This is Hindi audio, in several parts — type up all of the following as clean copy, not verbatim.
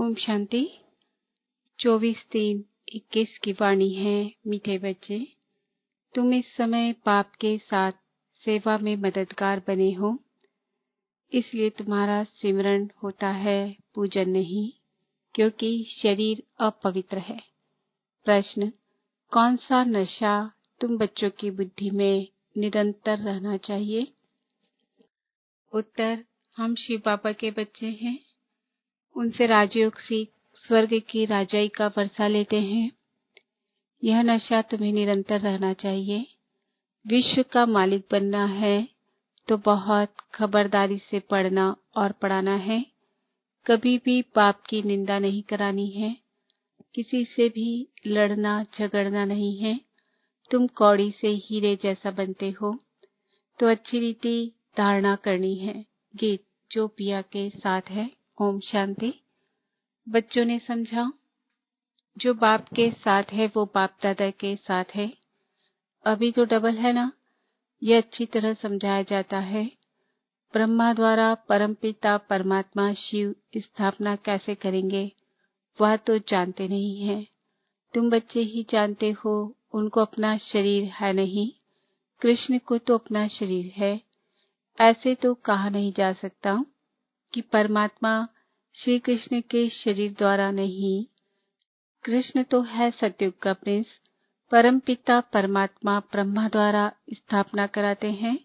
ओम शांति। 24/3/21 की वाणी है। मीठे बच्चे, तुम इस समय पाप के साथ सेवा में मददगार बने हो, इसलिए तुम्हारा सिमरन होता है, पूजन नहीं, क्योंकि शरीर अपवित्र है। प्रश्न: कौन सा नशा तुम बच्चों की बुद्धि में निरंतर रहना चाहिए? उत्तर: हम शिव बाबा के बच्चे हैं, उनसे राजयोग सीख स्वर्ग की राजाई का वर्षा लेते हैं। यह नशा तुम्हें निरंतर रहना चाहिए। विश्व का मालिक बनना है तो बहुत खबरदारी से पढ़ना और पढ़ाना है। कभी भी पाप की निंदा नहीं करानी है, किसी से भी लड़ना झगड़ना नहीं है। तुम कौड़ी से हीरे जैसा बनते हो तो अच्छी रीति धारणा करनी है। गीत जो पिया के साथ है। ओम शांति। बच्चों ने समझा, जो बाप के साथ है वो बाप दादा के साथ है। अभी तो डबल है ना, यह अच्छी तरह समझाया जाता है। ब्रह्मा द्वारा परमपिता परमात्मा शिव स्थापना कैसे करेंगे वह तो जानते नहीं है। तुम बच्चे ही जानते हो, उनको अपना शरीर है नहीं, कृष्ण को तो अपना शरीर है। ऐसे तो कहा नहीं जा सकता कि परमात्मा श्री कृष्ण के शरीर द्वारा नहीं। कृष्ण तो है सतयुग का प्रिंस। परमपिता परमात्मा ब्रह्मा द्वारा स्थापना कराते हैं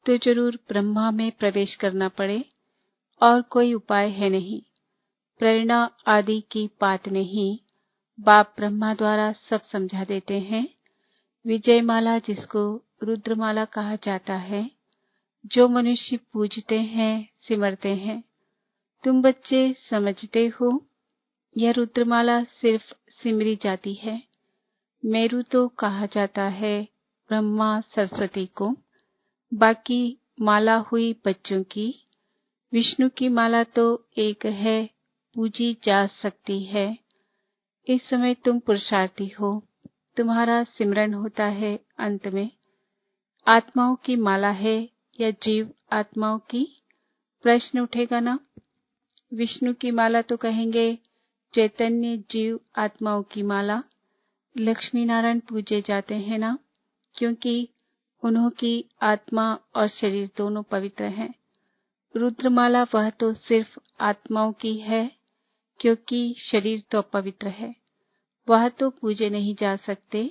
तो जरूर ब्रह्मा में प्रवेश करना पड़े, और कोई उपाय है नहीं। प्रेरणा आदि की बात नहीं, बाप ब्रह्मा द्वारा सब समझा देते हैं। विजयमाला जिसको रुद्रमाला कहा जाता है, जो मनुष्य पूजते हैं सिमरते हैं। तुम बच्चे समझते हो, यह रुद्रमाला सिर्फ सिमरी जाती है। मेरु तो कहा जाता है ब्रह्मा सरस्वती को। बाकी माला हुई बच्चों की। विष्णु की माला तो एक है, पूजी जा सकती है। इस समय तुम पुरुषार्थी हो, तुम्हारा सिमरन होता है। अंत में आत्माओं की माला है या जीव आत्माओं की? प्रश्न उठेगा ना। विष्णु की माला तो कहेंगे चैतन्य जीव आत्माओं की माला। लक्ष्मी नारायण पूजे जाते हैं ना, क्योंकि उन्हों की आत्मा और शरीर दोनों पवित्र हैं। रुद्रमाला वह तो सिर्फ आत्माओं की है, क्योंकि शरीर तो पवित्र है, वह तो पूजे नहीं जा सकते।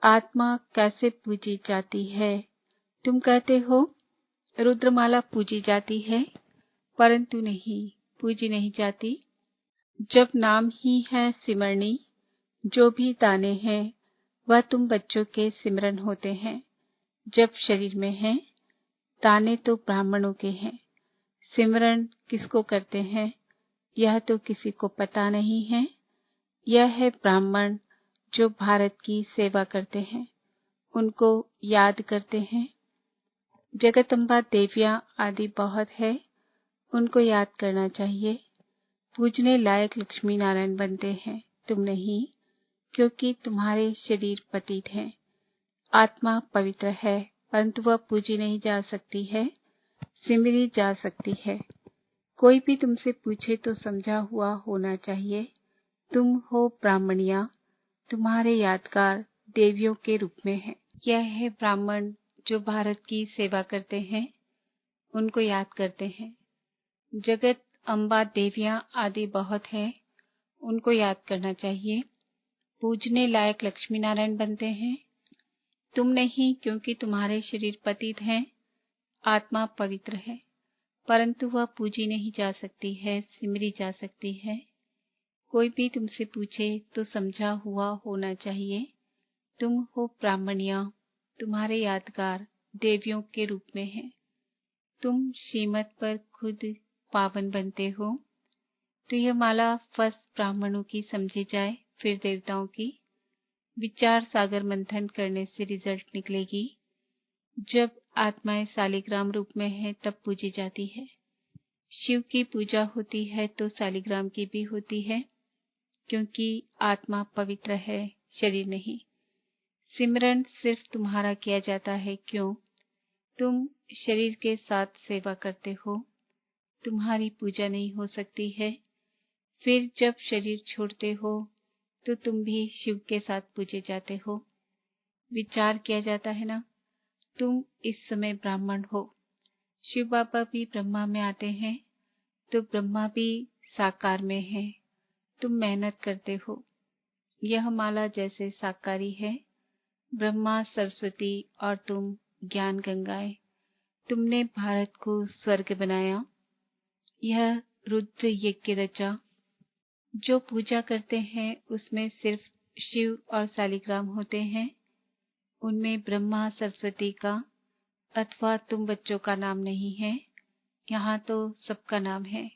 आत्मा कैसे पूजी जाती है? तुम कहते हो रुद्रमाला पूजी जाती है, परंतु नहीं, पूजी नहीं जाती। जब नाम ही है सिमरनी, जो भी दाने हैं वह तुम बच्चों के सिमरन होते हैं। जब शरीर में हैं, दाने तो ब्राह्मणों के हैं। सिमरन किसको करते हैं यह तो किसी को पता नहीं है। यह है ब्राह्मण जो भारत की सेवा करते हैं, उनको याद करते हैं। जगदम्बा देवियां आदि बहुत है, उनको याद करना चाहिए। पूजने लायक लक्ष्मी नारायण बनते हैं, तुम नहीं, क्योंकि तुम्हारे शरीर पतित हैं। आत्मा पवित्र है, परंतु वह पूजी नहीं जा सकती है, सिमरी जा सकती है। कोई भी तुमसे पूछे तो समझा हुआ होना चाहिए। तुम हो ब्राह्मणिया, तुम्हारे यादगार देवियों के रूप में है। यह है ब्राह्मण जो भारत की सेवा करते हैं, उनको याद करते हैं। जगत अम्बा देवियां आदि बहुत है, उनको याद करना चाहिए। पूजने लायक लक्ष्मी नारायण बनते हैं, तुम नहीं, क्योंकि तुम्हारे शरीर पतित हैं। आत्मा पवित्र है, परंतु वह पूजी नहीं जा सकती है, सिमरी जा सकती है। कोई भी तुमसे पूछे तो समझा हुआ होना चाहिए। तुम हो ब्राह्मणिया, तुम्हारे यादगार देवियों के रूप में है। तुम श्रीमत पर खुद पावन बनते हो, तो यह माला फर्स्ट ब्राह्मणों की समझी जाए, फिर देवताओं की। विचार सागर मंथन करने से रिजल्ट निकलेगी। जब आत्माएं शालिग्राम रूप में है तब पूजी जाती है। शिव की पूजा होती है तो शालिग्राम की भी होती है, क्योंकि आत्मा पवित्र है, शरीर नहीं। सिमरन सिर्फ तुम्हारा किया जाता है। क्यों? तुम शरीर के साथ सेवा करते हो, तुम्हारी पूजा नहीं हो सकती है। फिर जब शरीर छोड़ते हो तो तुम भी शिव के साथ पूजे जाते हो। विचार किया जाता है ना, तुम इस समय ब्राह्मण हो, शिव बाबा भी ब्रह्मा में आते हैं, तो ब्रह्मा भी साकार में है। तुम मेहनत करते हो। यह माला जैसे साकारी है, ब्रह्मा सरस्वती और तुम ज्ञान गंगाएं। तुमने भारत को स्वर्ग बनाया। यह रुद्र यज्ञ रचा। जो पूजा करते हैं उसमें सिर्फ शिव और शालिग्राम होते हैं। उनमें ब्रह्मा सरस्वती का अथवा तुम बच्चों का नाम नहीं है। यहाँ तो सबका नाम है।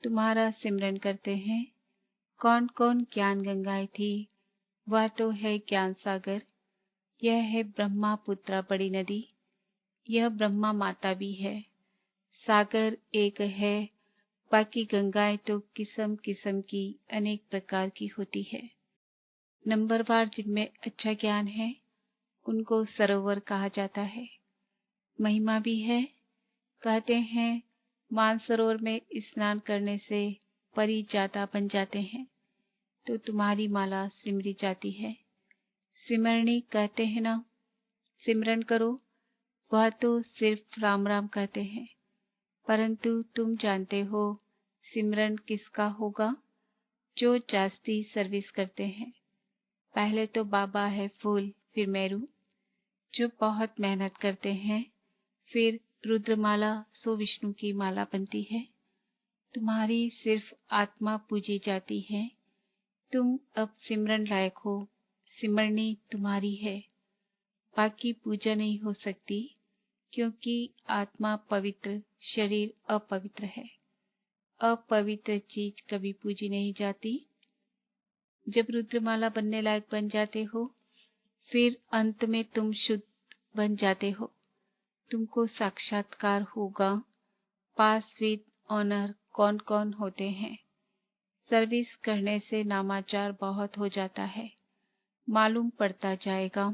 तुम्हारा सिमरन करते हैं। कौन कौन ज्ञान गंगाएं थी, वह तो है ज्ञान सागर। यह है ब्रह्मा पुत्रा बड़ी नदी। यह ब्रह्मा माता भी है। सागर एक है, बाकी गंगाएं तो किस्म किस्म की अनेक प्रकार की होती है। नंबरवार जिनमें अच्छा ज्ञान है उनको सरोवर कहा जाता है। महिमा भी है। कहते हैं मानसरोवर में स्नान करने से परी ज्यादा बन जाते हैं, तो तुम्हारी माला सिमरी जाती है। सिमरनी कहते हैं ना, सिमरन करो। वह तो सिर्फ राम राम कहते हैं, परंतु तुम जानते हो सिमरन किसका होगा? जो जास्ती सर्विस करते हैं। पहले तो बाबा है फूल, फिर मेरू, जो बहुत मेहनत करते हैं। फिर रुद्रमाला सो विष्णु की माला बनती है। तुम्हारी सिर्फ आत्मा पूजी जाती है। तुम अब सिमरन लायक हो। सिमरनी तुम्हारी है। बाकी पूजा नहीं हो सकती, क्योंकि आत्मा पवित्र, शरीर अपवित्र है। अपवित्र चीज कभी पूजी नहीं जाती। जब रुद्रमाला बनने लायक बन जाते हो, फिर अंत में तुम शुद्ध बन जाते हो। तुमको साक्षात्कार होगा। पास विद ऑनर कौन कौन होते हैं। सर्विस करने से नामाचार बहुत हो जाता है, मालूम पड़ता जाएगा।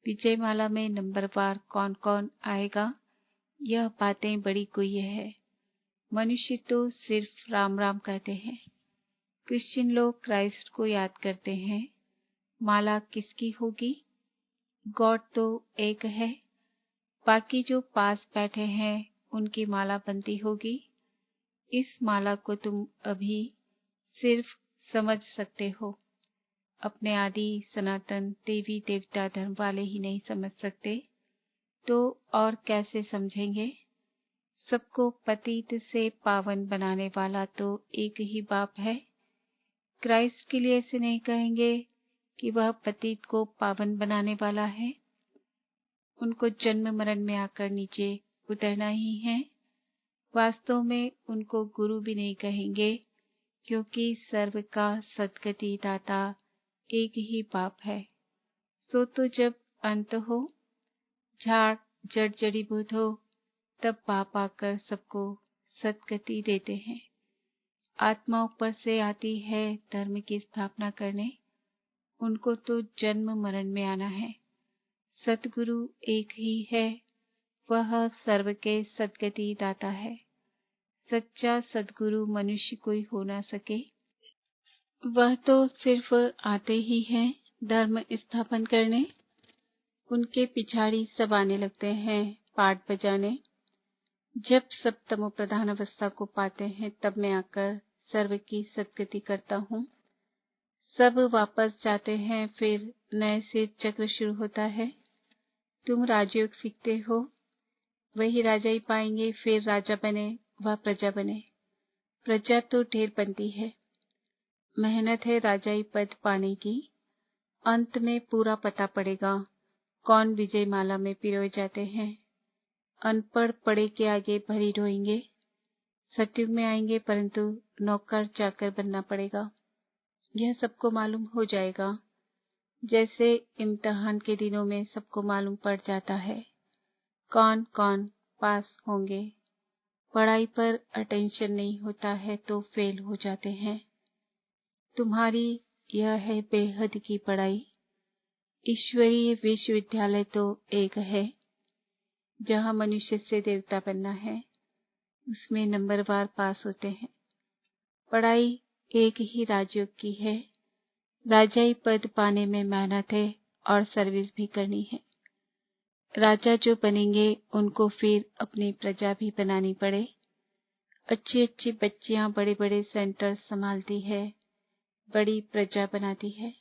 विजय माला में नंबरवार कौन कौन आएगा, यह बातें बड़ी गुह्य है। मनुष्य तो सिर्फ राम राम कहते हैं। क्रिश्चियन लोग क्राइस्ट को याद करते हैं। माला किसकी होगी? गॉड तो एक है, बाकी जो पास बैठे हैं उनकी माला बनती होगी। इस माला को तुम अभी सिर्फ समझ सकते हो। अपने आदि सनातन देवी देवता धर्म वाले ही नहीं समझ सकते, तो और कैसे समझेंगे? सबको पतित से पावन बनाने वाला तो एक ही बाप है। क्राइस्ट के लिए ऐसे नहीं कहेंगे कि वह पतित को पावन बनाने वाला है। उनको जन्म मरण में आकर नीचे उतरना ही है। वास्तव में उनको गुरु भी नहीं कहेंगे, क्योंकि सर्व का सद्गति दाता एक ही बाप है। सो तो जब अंत हो, झाड़ जड़ जड़ीभूत हो, तब बाप आकर सबको सद्गति देते हैं। आत्मा ऊपर से आती है धर्म की स्थापना करने। उनको तो जन्म मरण में आना है। सतगुरु एक ही है, वह सर्व के सद्गति दाता है। सच्चा सद्गुरु मनुष्य कोई हो ना सके। वह तो सिर्फ आते ही हैं धर्म स्थापन करने। उनके पिछाड़ी सब आने लगते हैं पाठ बजाने। जब सब तमो प्रधान अवस्था को पाते हैं, तब मैं आकर सर्व की सद्गति करता हूँ। सब वापस जाते हैं, फिर नए से चक्र शुरू होता है। तुम राजयोग सीखते हो, वही राजा ही पाएंगे। फिर राजा बने वह प्रजा बने। प्रजा तो ढेर बनती है, मेहनत है राजाई पद पाने की। अंत में पूरा पता पड़ेगा कौन विजय माला में पिरोए जाते हैं। अनपढ़ पढ़े के आगे भरी ढोएंगे। सतयुग में आएंगे, परंतु नौकर चाकर बनना पड़ेगा। यह सबको मालूम हो जाएगा, जैसे इम्तिहान के दिनों में सबको मालूम पड़ जाता है कौन कौन पास होंगे। पढ़ाई पर अटेंशन नहीं होता है तो फेल हो जाते हैं। तुम्हारी यह है बेहद की पढ़ाई। ईश्वरीय विश्वविद्यालय तो एक है, जहाँ मनुष्य से देवता बनना है। उसमें नंबरवार पास होते हैं। पढ़ाई एक ही राजयोग की है। राजाई पद पाने में मेहनत है और सर्विस भी करनी है। राजा जो बनेंगे उनको फिर अपनी प्रजा भी बनानी पड़े। अच्छी अच्छी बच्चियां बड़े बड़े सेंटर संभालती है, बड़ी प्रजा बनाती है।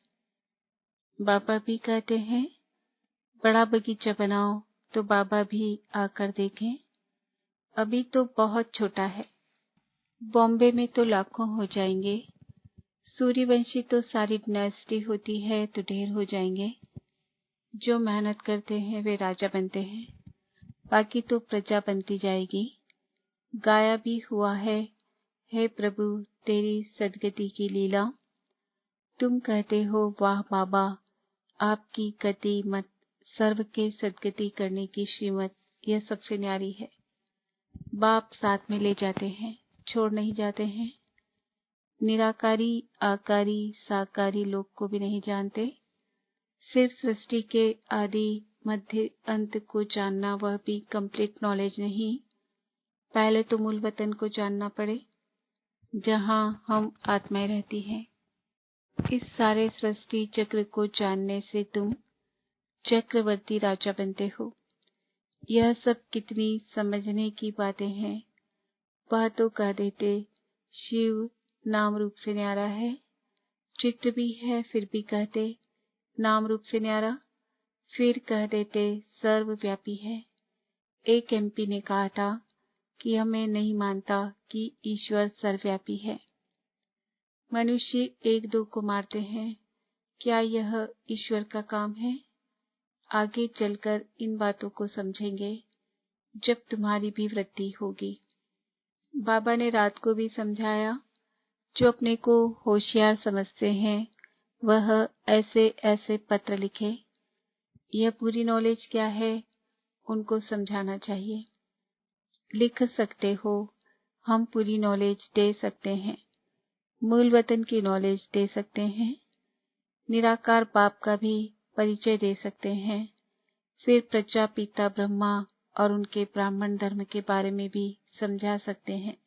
बाबा भी कहते हैं बड़ा बगीचा बनाओ, तो बाबा भी आकर देखें। अभी तो बहुत छोटा है। बॉम्बे में तो लाखों हो जाएंगे। सूर्यवंशी तो सारी डायनेस्टी होती है तो ढेर हो जाएंगे। जो मेहनत करते हैं वे राजा बनते हैं, बाकी तो प्रजा बनती जाएगी। गाया भी हुआ है, हे प्रभु तेरी सदगति की लीला। तुम कहते हो वाह बाबा, आपकी गति मत, सर्व के सदगति करने की श्रीमत, यह सबसे न्यारी है। बाप साथ में ले जाते हैं, छोड़ नहीं जाते हैं। निराकारी, आकारी, साकारी लोग को भी नहीं जानते। सिर्फ सृष्टि के आदि मध्य अंत को जानना, वह भी कंप्लीट नॉलेज नहीं। पहले तो मूल वतन को जानना पड़े, जहां हम आत्माएं रहती हैं। इस सारे सृष्टि चक्र को जानने से तुम चक्रवर्ती राजा बनते हो। यह सब कितनी समझने की बातें हैं। वह तो कह देते शिव नाम रूप से न्यारा है, चित्र भी है, फिर भी कहते नाम रूप से न्यारा। फिर कह देते सर्वव्यापी है। एक एमपी ने कहा था कि हमें नहीं मानता कि ईश्वर सर्वव्यापी है। मनुष्य एक दो को मारते हैं, क्या यह ईश्वर का काम है? आगे चलकर इन बातों को समझेंगे जब तुम्हारी भी वृद्धि होगी। बाबा ने रात को भी समझाया, जो अपने को होशियार समझते हैं वह ऐसे ऐसे पत्र लिखे। यह पूरी नॉलेज क्या है उनको समझाना चाहिए। लिख सकते हो, हम पूरी नॉलेज दे सकते हैं, मूल वतन की नॉलेज दे सकते हैं, निराकार बाप का भी परिचय दे सकते हैं। फिर प्रजापिता ब्रह्मा और उनके ब्राह्मण धर्म के बारे में भी समझा सकते हैं।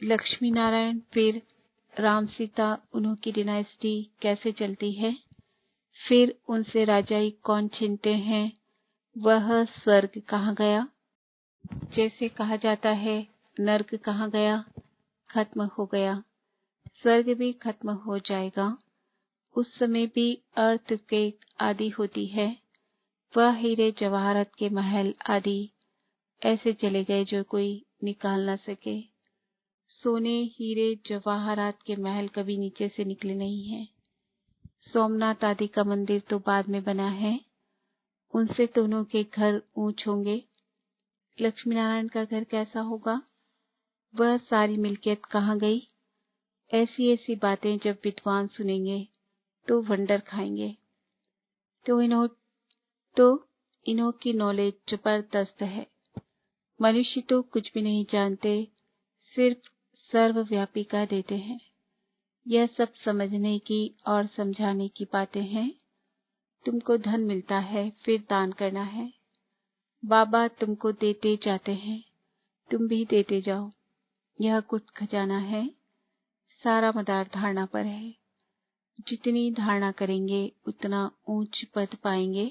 लक्ष्मी नारायण, फिर राम सीता, उन्हों की डिनाइस्टी कैसे चलती है। फिर उनसे राजाई कौन छीनते हैं, वह स्वर्ग कहाँ गया। जैसे कहा जाता है नर्क कहाँ गया, खत्म हो गया। स्वर्ग भी खत्म हो जाएगा। उस समय भी अर्थ के आदि होती है। वह हीरे जवाहरात के महल आदि ऐसे चले गए जो कोई निकाल ना सके। सोने हीरे जवाहरात के महल कभी नीचे से निकले नहीं हैं। सोमनाथ आदि का मंदिर तो बाद में बना है, उनसे दोनों के घर ऊंच होंगे। लक्ष्मी नारायण का घर कैसा होगा, वह सारी मिल्कियत कहाँ गई। ऐसी ऐसी बातें जब विद्वान सुनेंगे तो वंडर खाएंगे। तो इन्हों की नॉलेज जबरदस्त है। मनुष्य तो कुछ भी नहीं जानते, सिर्फ सर्वव्यापी कह देते हैं। यह सब समझने की और समझाने की बातें हैं। तुमको धन मिलता है, फिर दान करना है। बाबा तुमको देते जाते हैं, तुम भी देते जाओ। यह कुछ खजाना है, सारा मदार धारणा पर है। जितनी धारणा करेंगे उतना ऊंच पद पाएंगे।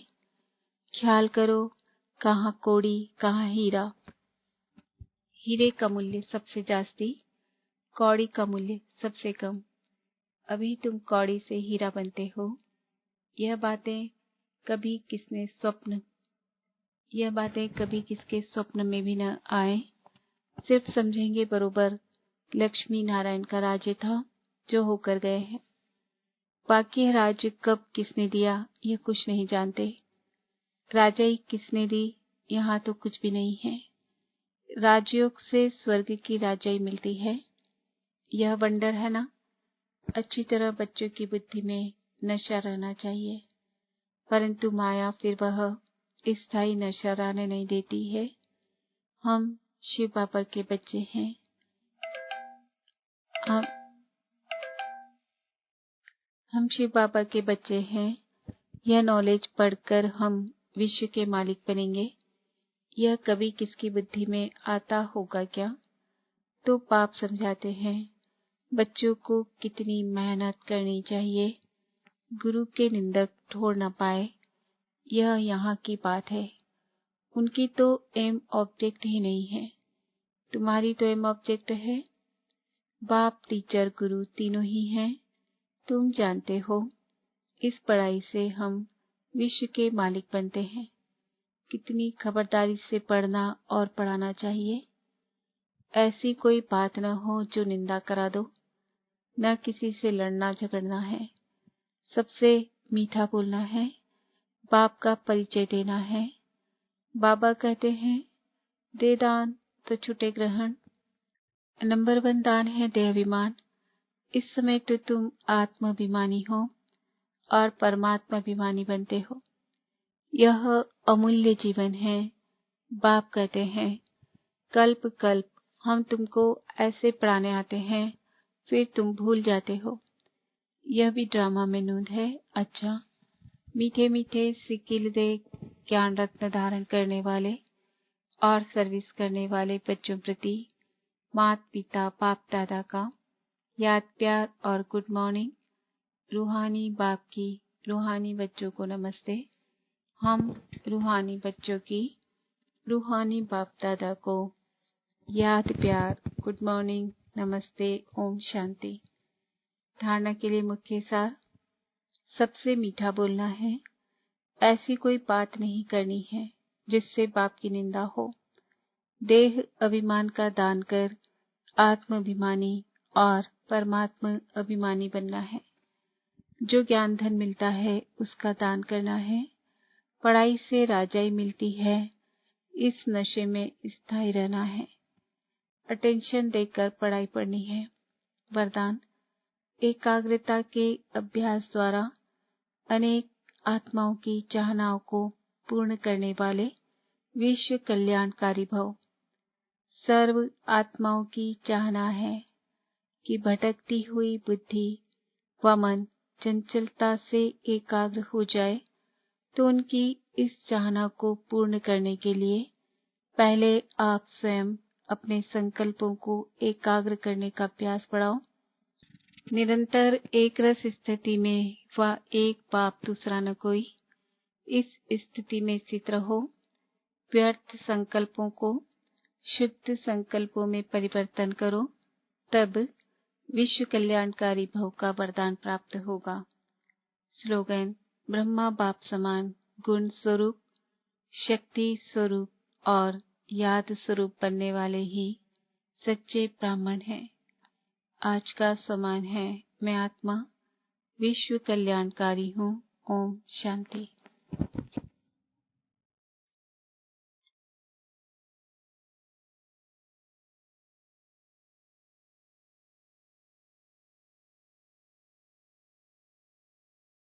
ख्याल करो, कहाँ कौड़ी कहाँ हीरा। हीरे का मूल्य सबसे जास्ती, कौड़ी का मूल्य सबसे कम। अभी तुम कौड़ी से हीरा बनते हो। यह बातें कभी किसके स्वप्न में भी न आए। सिर्फ समझेंगे बरोबर लक्ष्मी नारायण का राज्य था जो होकर गए हैं। बाकी राज्य कब किसने दिया यह कुछ नहीं जानते। राजाई किसने दी, यहाँ तो कुछ भी नहीं है। राजयोग से स्वर्ग की राजाई मिलती है। यह वंडर है ना। अच्छी तरह बच्चों की बुद्धि में नशा रहना चाहिए, परंतु माया फिर वह स्थायी नशा रहने नहीं देती है। हम शिव बाबा के बच्चे हैं। हम शिव बाबा के बच्चे हैं। यह नॉलेज पढ़कर हम विश्व के मालिक बनेंगे। यह कभी किसकी बुद्धि में आता होगा क्या। तो पाप समझाते हैं, बच्चों को कितनी मेहनत करनी चाहिए, गुरु के निंदक ठोर न पाए, यह यहाँ की बात है। उनकी तो एम ऑब्जेक्ट ही नहीं है, तुम्हारी तो एम ऑब्जेक्ट है। बाप, टीचर, गुरु तीनों ही हैं। तुम जानते हो, इस पढ़ाई से हम विश्व के मालिक बनते हैं। कितनी खबरदारी से पढ़ना और पढ़ाना चाहिए। ऐसी कोई बात न हो जो निंदा करा दो। न किसी से लड़ना झगड़ना है, सबसे मीठा बोलना है, बाप का परिचय देना है। बाबा कहते हैं, दे दान तो छूटे ग्रहण। नंबर 1 दान है देहाभिमान। इस समय तो तुम आत्माभिमानी हो और परमात्मा अभिमानी बनते हो। यह अमूल्य जीवन है। बाप कहते हैं, कल्प कल्प हम तुमको ऐसे पढ़ाने आते हैं, फिर तुम भूल जाते हो। यह भी ड्रामा में नूंद है। अच्छा, मीठे मीठे सिक्किल दे ज्ञान रत्न धारण करने वाले और सर्विस करने वाले बच्चों प्रति माता पिता बाप दादा का याद प्यार और गुड मॉर्निंग। रूहानी बाप की रूहानी बच्चों को नमस्ते। हम रूहानी बच्चों की रूहानी बाप दादा को याद प्यार, गुड मॉर्निंग, नमस्ते, ओम शांति। धारणा के लिए मुख्य सार, सबसे मीठा बोलना है। ऐसी कोई बात नहीं करनी है जिससे बाप की निंदा हो। देह अभिमान का दान कर आत्माभिमानी और परमात्मा अभिमानी बनना है। जो ज्ञान धन मिलता है उसका दान करना है। पढ़ाई से राजाई मिलती है, इस नशे में स्थायी रहना है। अटेंशन देकर पढ़ाई पढ़नी है। वरदान, एकाग्रता के अभ्यास द्वारा अनेक आत्माओं की चाहनाओं को पूर्ण करने वाले विश्व कल्याणकारी भव। सर्व आत्माओं की चाहना है कि भटकती हुई बुद्धि व मन चंचलता से एकाग्र हो जाए। तो उनकी इस चाहना को पूर्ण करने के लिए पहले आप स्वयं अपने संकल्पों को एकाग्र करने का अभ्यास बढ़ाओ। निरंतर एक रस स्थिति में व एक बाप दूसरा न कोई, इस स्थिति में स्थित रहो। व्यर्थ संकल्पों को शुद्ध संकल्पों में परिवर्तन करो, तब विश्व कल्याणकारी भव का वरदान प्राप्त होगा। स्लोगन, ब्रह्मा बाप समान गुण स्वरूप, शक्ति स्वरूप और याद स्वरूप बनने वाले ही सच्चे ब्राह्मण हैं। आज का समान है, मैं आत्मा विश्व कल्याणकारी हूँ। ओम शांति।